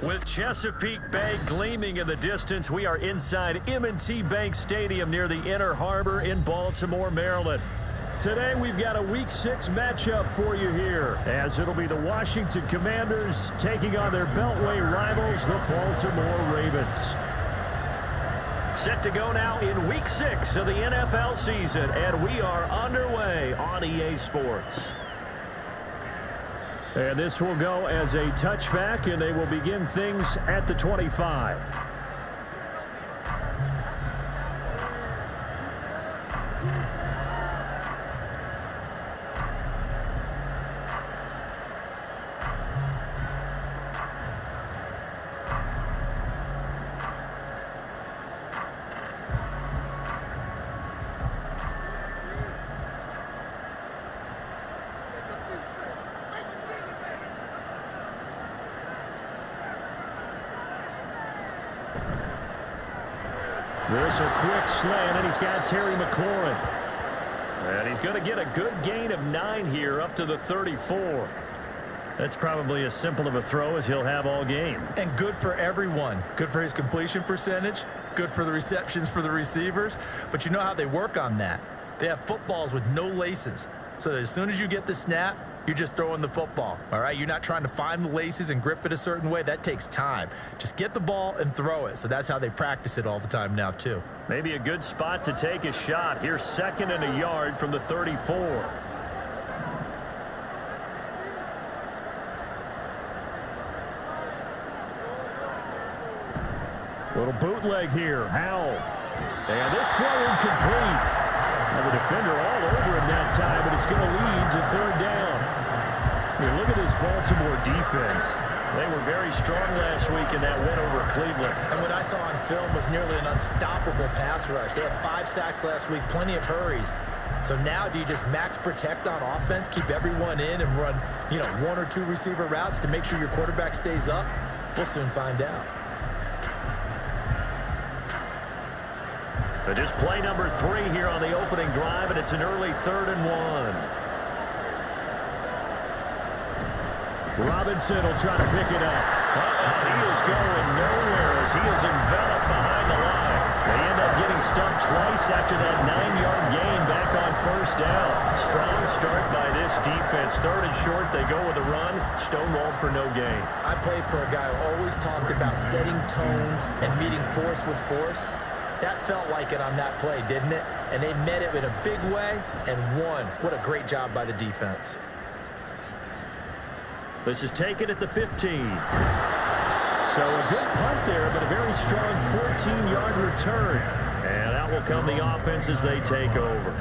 With Chesapeake Bay gleaming in the distance, we are inside M&T Bank Stadium near the Inner Harbor in Baltimore, Maryland. Today, we've got a Week 6 matchup for you here, as it'll be the Washington Commanders taking on their Beltway rivals, the Baltimore Ravens. Set to go now in Week 6 of the NFL season, and we are underway on EA Sports. And this will go as a touchback, and they will begin things at the 25. This a quick slant, and he's got Terry McLaurin. And he's going to get a good gain of 9 here up to the 34. That's probably as simple of a throw as he'll have all game. And good for everyone. Good for his completion percentage. Good for the receptions for the receivers. But you know how they work on that. They have footballs with no laces. So that as soon as you get the snap, you're just throwing the football, all right? You're not trying to find the laces and grip it a certain way. That takes time. Just get the ball and throw it. So that's how they practice it all the time now, too. Maybe a good spot to take a shot. Here's 2nd and a yard from the 34. Little bootleg here. Howell. And this throw incomplete. The defender all over him that time, but it's going to lead to 3rd down. Here, look at this Baltimore defense. They were very strong last week in that win over Cleveland. And what I saw on film was nearly an unstoppable pass rush. They had 5 sacks last week, plenty of hurries. So now do you just max protect on offense, keep everyone in, and run, 1 or 2 receiver routes to make sure your quarterback stays up? We'll soon find out. But just play number 3 here on the opening drive, and it's an early 3rd and 1. Robinson will try to pick it up. He is going nowhere as he is enveloped behind the line. They end up getting stumped twice after that 9-yard gain back on 1st down. Strong start by this defense. 3rd and short, they go with a run. Stonewalled for no gain. I played for a guy who always talked about setting tones and meeting force with force. That felt like it on that play, didn't it? And they met it in a big way and won. What a great job by the defense. This is taken at the 15. So a good punt there, but a very strong 14-yard return. And out will come the offense as they take over.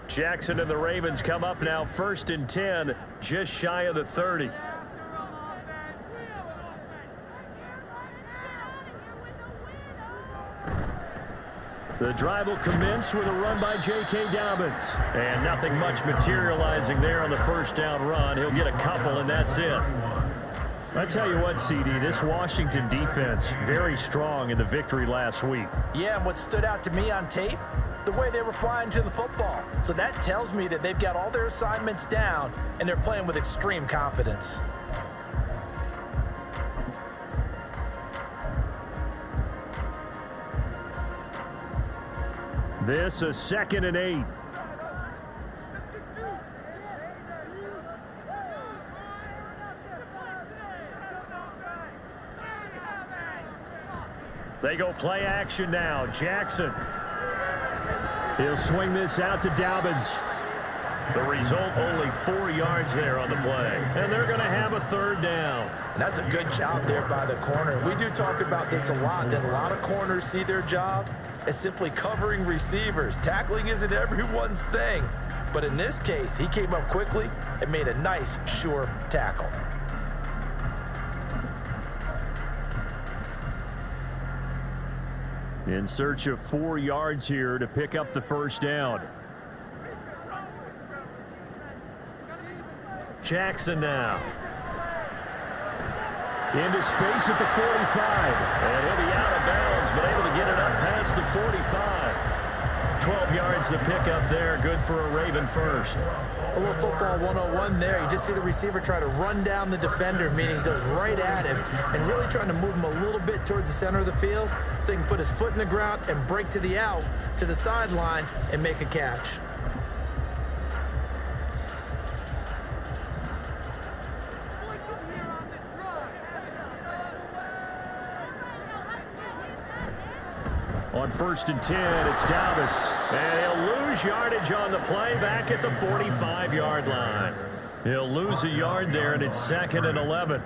Jackson and the Ravens come up now 1st and 10, just shy of the 30. The drive will commence with a run by J.K. Dobbins. And nothing much materializing there on the 1st down run. He'll get a couple, and that's it. I tell you what, CD, this Washington defense, very strong in the victory last week. Yeah, and what stood out to me on tape, the way they were flying to the football. So that tells me that they've got all their assignments down, and they're playing with extreme confidence. This a 2nd and 8. They go play action now. Jackson. He'll swing this out to Dobbins. The result, only 4 yards there on the play. And they're going to have a 3rd down. And that's a good job there by the corner. We do talk about this a lot, that a lot of corners see their job as simply covering receivers. Tackling isn't everyone's thing. But in this case, he came up quickly and made a nice, sure tackle. In search of 4 yards here to pick up the 1st down. Jackson now. Into space at the 45. And he'll be out of bounds, but able to get it up past the 45. 12 yards to pick up there. Good for a Raven first. A little football 101 there. You just see the receiver try to run down the defender, meaning he goes right at him and really trying to move him a little bit towards the center of the field so he can put his foot in the ground and break to the out, to the sideline, and make a catch. On 1st and 10, it's Dobbins. And he'll lose yardage on the play back at the 45-yard line. He'll lose a yard there, and it's 2nd and 11.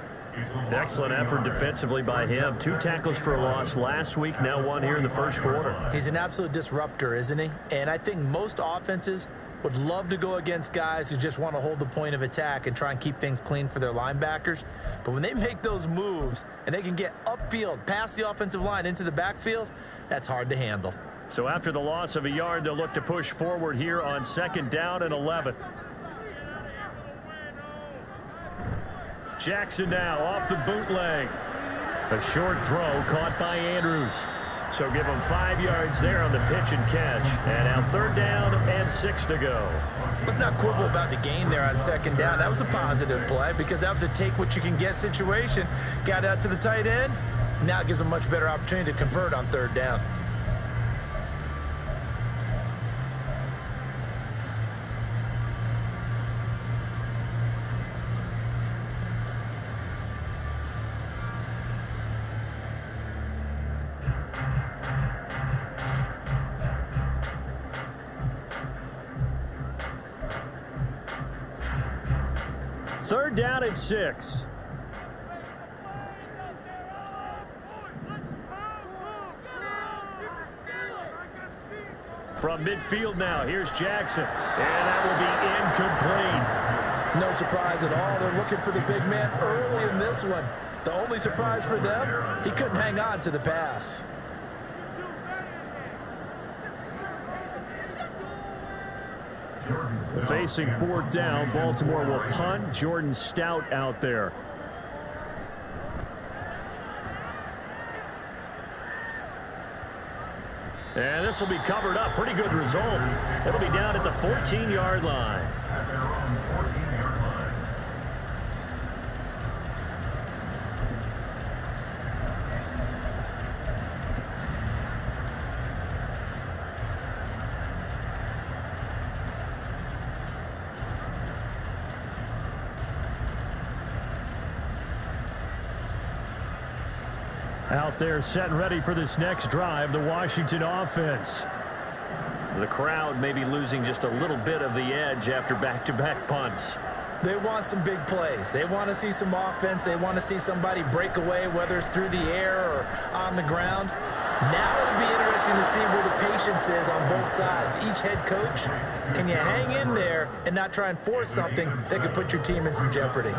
Excellent effort defensively by him. 2 tackles for a loss last week, now 1 here in the first quarter. He's an absolute disruptor, isn't he? And I think most offenses would love to go against guys who just want to hold the point of attack and try and keep things clean for their linebackers. But when they make those moves and they can get upfield, past the offensive line into the backfield, that's hard to handle. So after the loss of a yard, they'll look to push forward here on 2nd down and 11. Jackson now off the bootleg. A short throw caught by Andrews. So give him 5 yards there on the pitch and catch. And now 3rd down and 6 to go. Let's not quibble about the gain there on 2nd down. That was a positive play because that was a take-what-you-can-get situation. Got out to the tight end. Now it gives a much better opportunity to convert on 3rd down. Third down and 6. From midfield now, here's Jackson. And that will be incomplete. No surprise at all. They're looking for the big man early in this one. The only surprise for them, he couldn't hang on to the pass. Facing 4th down, Baltimore will punt. Jordan Stout out there. And this will be covered up. Pretty good result. It'll be down at the 14-yard line. Out there set and ready for this next drive, the Washington offense. The crowd may be losing just a little bit of the edge after back-to-back punts. They want some big plays. They want to see some offense. They want to see somebody break away, whether it's through the air or on the ground. Now it'll be interesting to see where the patience is on both sides. Each head coach, can you hang in there and not try and force something that could put your team in some jeopardy?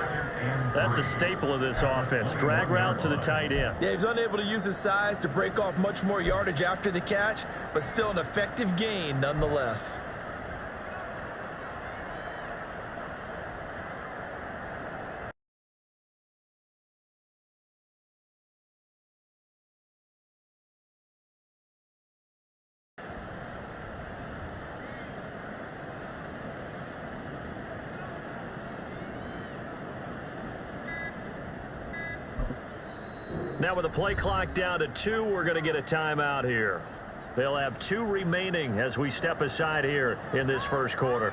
That's a staple of this offense. Drag route to the tight end. Yeah, he's unable to use his size to break off much more yardage after the catch, but still an effective gain nonetheless. Now with the play clock down to 2, we're going to get a timeout here. They'll have 2 remaining as we step aside here in this first quarter.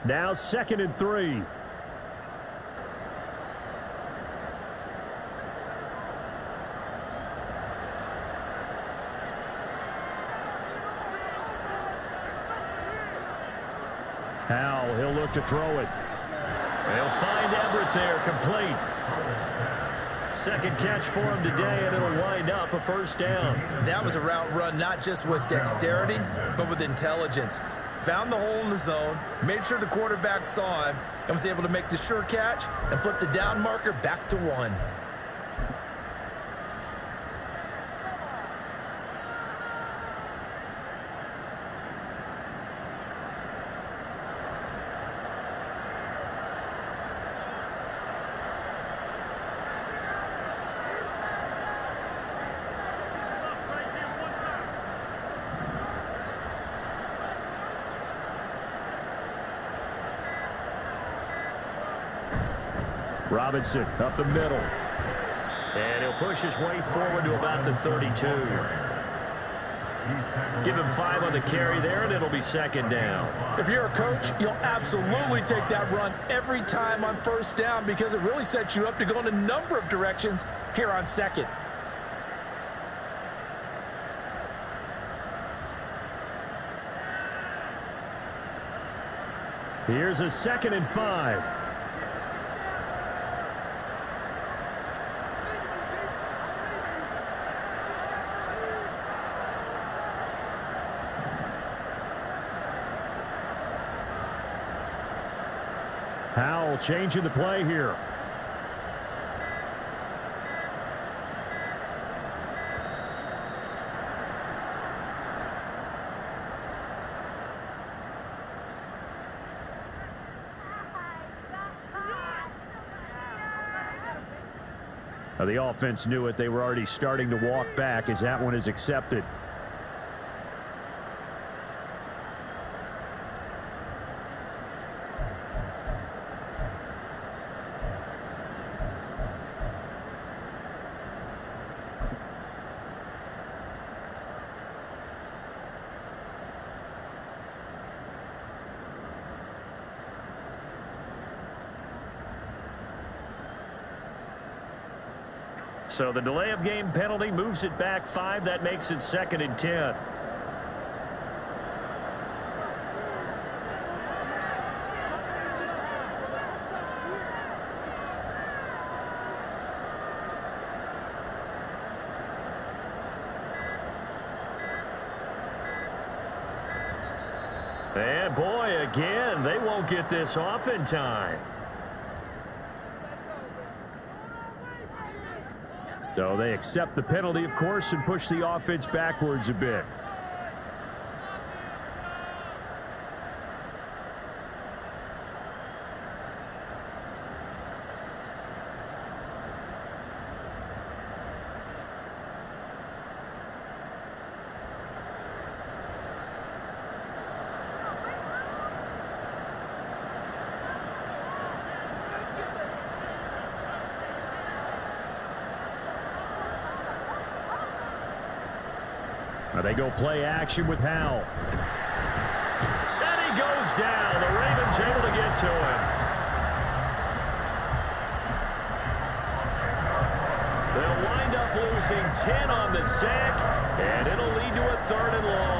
Now 2nd and 3. Howell, he'll look to throw it. They'll find Everett there, complete. Second catch for him today, and it'll wind up a first down. That was a route run not just with dexterity, but with intelligence. found the hole in the zone, made sure the quarterback saw him, and was able to make the sure catch and flip the down marker back to 1. Robinson up the middle. And he'll push his way forward to about the 32. Give him 5 on the carry there, and it'll be second down. If you're a coach, you'll absolutely take that run every time on first down because it really sets you up to go in a number of directions here on second. Here's a 2nd and 5. Howell changing the play here. Now the offense knew it. They were already starting to walk back as that one is accepted. So the delay of game penalty moves it back 5. That makes it 2nd and 10. And boy, again, they won't get this off in time. So they accept the penalty, of course, and push the offense backwards a bit. Now they go play action with Howell. And he goes down. The Ravens able to get to him. They'll wind up losing 10 on the sack, and it'll lead to a 3rd and long.